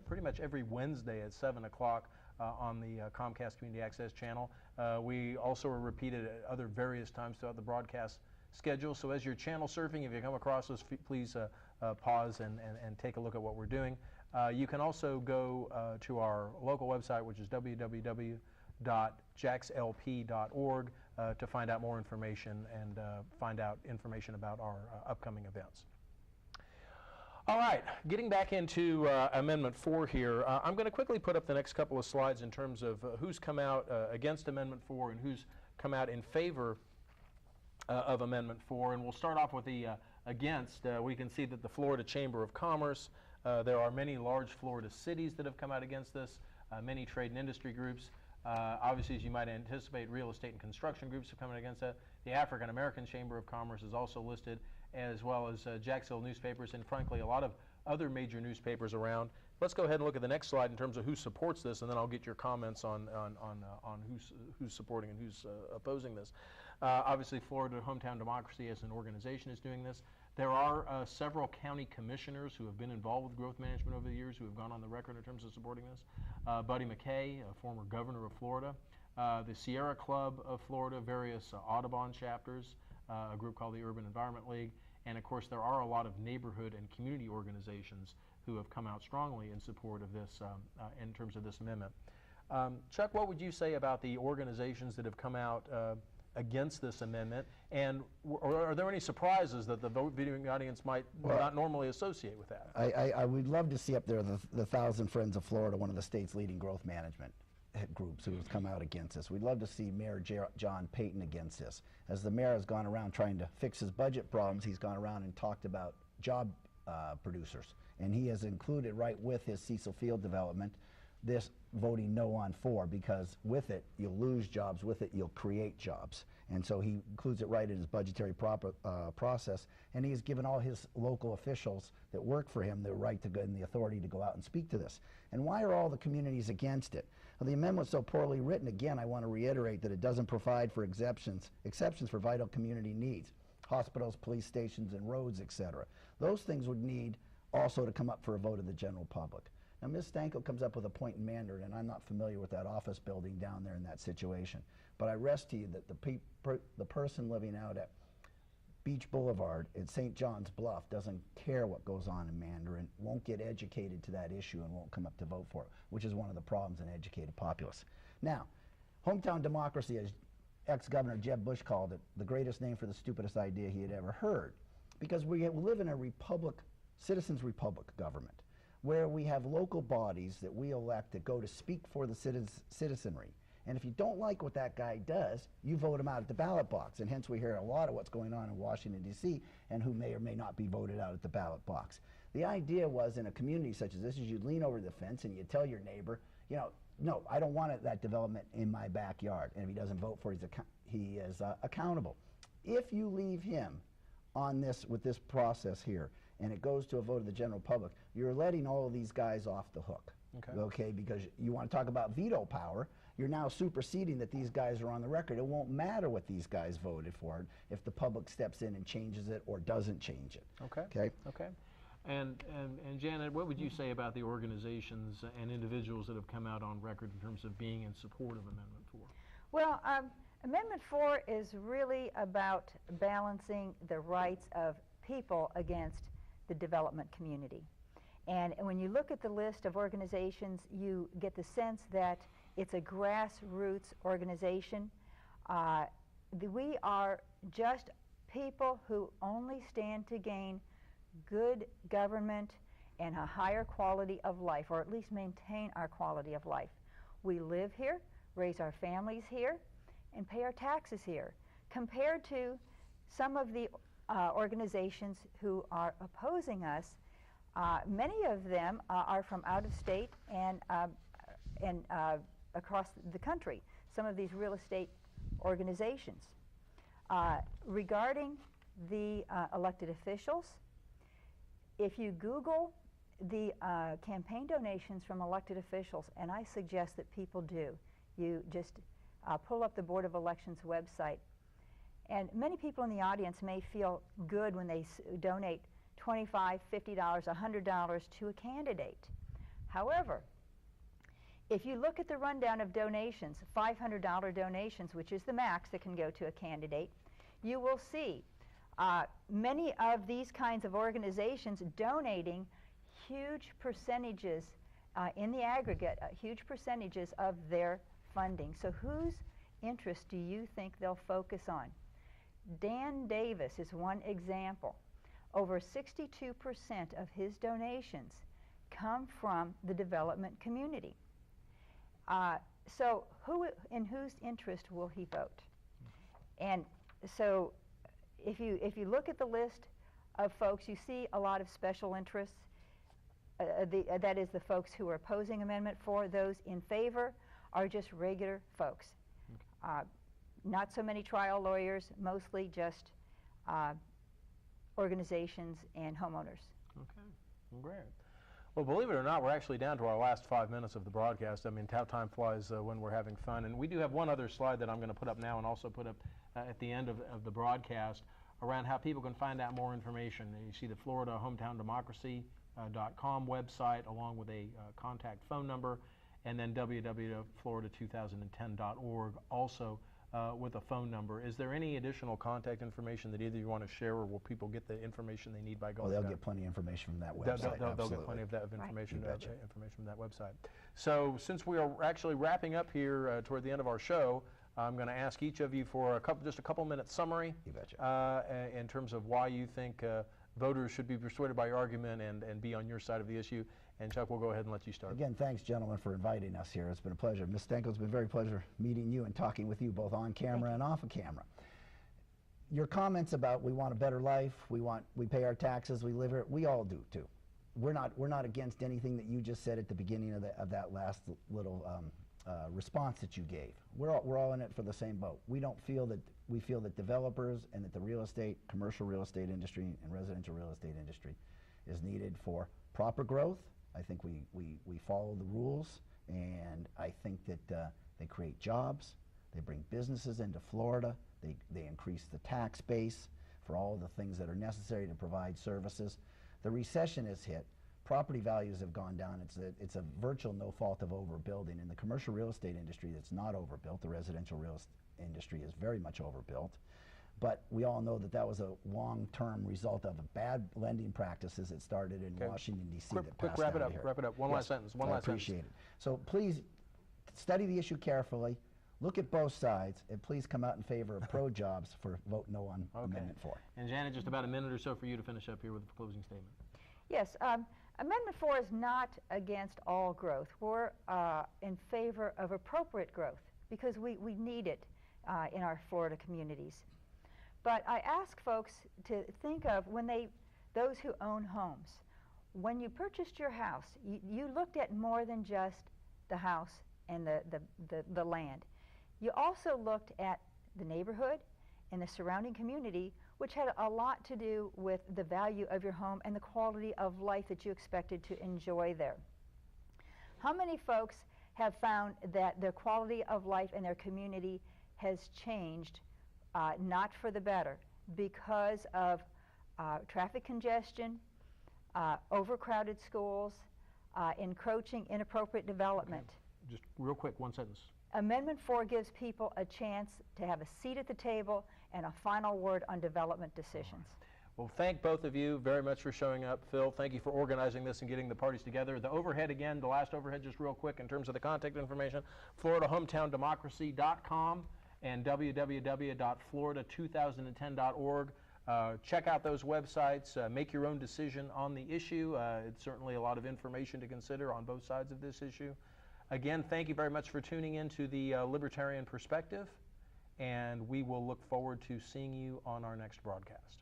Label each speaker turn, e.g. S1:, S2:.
S1: pretty much every Wednesday at 7 o'clock on the Comcast Community Access channel. We also are repeated at other various times throughout the broadcast schedule. So as you're channel surfing, if you come across us, please pause and take a look at what we're doing. You can also go to our local website, which is www.jaxlp.org, to find out more information and find out information about our upcoming events. All right, getting back into Amendment 4 here, I'm going to quickly put up the next couple of slides in terms of who's come out against Amendment 4 and who's come out in favor of Amendment 4. And we'll start off with the against. We can see that the Florida Chamber of Commerce, there are many large Florida cities that have come out against this, many trade and industry groups. Obviously, as you might anticipate, real estate and construction groups have come out against that. The African American Chamber of Commerce is also listed, as well as Jacksonville newspapers and, frankly, a lot of other major newspapers around. Let's go ahead and look at the next slide in terms of who supports this, and then I'll get your comments on who's supporting and who's opposing this. Obviously, Florida Hometown Democracy as an organization is doing this. There are several county commissioners who have been involved with growth management over the years who have gone on the record in terms of supporting this. Buddy McKay, a former governor of Florida. The Sierra Club of Florida, various Audubon chapters, a group called the Urban Environment League, and of course there are a lot of neighborhood and community organizations who have come out strongly in support of this in terms of this amendment. Chuck, what would you say about the organizations that have come out against this amendment, and are there any surprises that the viewing audience might not normally associate with that?
S2: I would love to see up there the 1,000 Friends of Florida, one of the state's leading growth management groups who has come out against this. We'd love to see Mayor John Payton against this. As the mayor has gone around trying to fix his budget problems, he's gone around and talked about job producers, and he has included right with his Cecil Field development this voting no on 4, because with it you'll lose jobs, with it you'll create jobs. And so he includes it right in his budgetary process, and he's given all his local officials that work for him the right to go and the authority to go out and speak to this. And why are all the communities against it? Well, the amendment's so poorly written, again, I want to reiterate that it doesn't provide for exceptions for vital community needs, hospitals, police stations, and roads, etc. Those things would need also to come up for a vote of the general public. Now, Ms. Stanko comes up with a point in Mandarin, and I'm not familiar with that office building down there in that situation. But I rest to you that the person living out at Beach Boulevard at St. John's Bluff doesn't care what goes on in Mandarin, won't get educated to that issue, and won't come up to vote for it, which is one of the problems in educated populace. Now, hometown democracy, as ex-Governor Jeb Bush called it, the greatest name for the stupidest idea he had ever heard, because we live in a republic, citizens' republic government, where we have local bodies that we elect that go to speak for the citizenry. And if you don't like what that guy does, you vote him out at the ballot box. And hence we hear a lot of what's going on in Washington, D.C., and who may or may not be voted out at the ballot box. The idea was, in a community such as this, is you'd lean over the fence and you'd tell your neighbor, you know, no, I don't want that development in my backyard. And if he doesn't vote for it, he is accountable. If you leave him on this, with this process here, and it goes to a vote of the general public, you're letting all of these guys off the hook. Okay, because you want to talk about veto power, you're now superseding that these guys are on the record. It won't matter what these guys voted for if the public steps in and changes it or doesn't change it.
S1: Okay. And Janet, what would you say about the organizations and individuals that have come out on record in terms of being in support of Amendment 4?
S3: Well, Amendment 4 is really about balancing the rights of people against the development community. And when you look at the list of organizations, you get the sense that it's a grassroots organization. We are just people who only stand to gain good government and a higher quality of life, or at least maintain our quality of life. We live here, raise our families here, and pay our taxes here, compared to some of the organizations who are opposing us. Many of them are from out of state and across the country, some of these real estate organizations. Regarding the elected officials, if you Google the campaign donations from elected officials, and I suggest that people do, you just pull up the Board of Elections website. And many people in the audience may feel good when they donate $25, $50, $100 to a candidate. However, if you look at the rundown of donations, $500 donations, which is the max that can go to a candidate, you will see many of these kinds of organizations donating huge percentages in the aggregate, huge percentages of their funding. So whose interest do you think they'll focus on? Dan Davis is one example. Over 62% of his donations come from the development community. So in whose interest will he vote? And so if you look at the list of folks, you see a lot of special interests. That is the folks who are opposing Amendment 4. Those in favor are just regular folks. Not so many trial lawyers, mostly just organizations and homeowners.
S1: Okay, well, great. Well, believe it or not, we're actually down to our last 5 minutes of the broadcast. I mean, how time flies when we're having fun. And we do have one other slide that I'm going to put up now and also put up at the end of the broadcast around how people can find out more information. And you see the Florida Hometown Democracy.com website along with a contact phone number, and then www.florida2010.org also with a phone number. Is there any additional contact information that either you want to share, or will people get the information they need by going?
S2: Oh, they'll get plenty of information from that website.
S1: They'll get plenty of that information, information from that website. So since we are actually wrapping up here toward the end of our show, I'm going to ask each of you for just a couple minute summary in terms of why you think voters should be persuaded by your argument and be on your side of the issue. And Chuck, we'll go ahead and let you start.
S2: Again, thanks, gentlemen, for inviting us here. It's been a pleasure. Ms. Stanko, it's been a very pleasure meeting you and talking with you both on camera and off of camera. Your comments about we want a better life, we pay our taxes, we live here, we all do too. We're not against anything that you just said at the beginning of that last little response that you gave. We're all in it for the same boat. We feel that developers and that the real estate, commercial real estate industry and residential real estate industry is needed for proper growth. I think we follow the rules, and I think that they create jobs, they bring businesses into Florida, they increase the tax base for all the things that are necessary to provide services. The recession has hit. Property values have gone down. It's a virtual no fault of overbuilding. In the commercial real estate industry, that's not overbuilt. The residential real estate industry is very much overbuilt. But we all know that was a long-term result of bad lending practices that started in Washington, D.C.
S1: Quick, wrap it up. Wrap it up. One last sentence. One last sentence.
S2: I appreciate it. So please study the issue carefully. Look at both sides, and please come out in favor of pro-jobs for vote no on Amendment 4.
S1: And Janet, just about a minute or so for you to finish up here with the closing statement.
S3: Yes. Amendment 4 is not against all growth. We're in favor of appropriate growth because we need it in our Florida communities. But I ask folks to think of those who own homes. When you purchased your house, you looked at more than just the house and the land. You also looked at the neighborhood and the surrounding community, which had a lot to do with the value of your home and the quality of life that you expected to enjoy there. How many folks have found that their quality of life in their community has changed, not for the better, because of traffic congestion, overcrowded schools, encroaching, inappropriate development?
S1: Okay. Just real quick, one sentence.
S3: Amendment 4 gives people a chance to have a seat at the table and a final word on development decisions.
S1: Well, thank both of you very much for showing up. Phil, thank you for organizing this and getting the parties together. The overhead again, the last overhead, just real quick in terms of the contact information, FloridaHometowndemocracy.com and www.florida2010.org. Check out those websites. Make your own decision on the issue. It's certainly a lot of information to consider on both sides of this issue. Again, thank you very much for tuning in to the Libertarian Perspective, and we will look forward to seeing you on our next broadcast.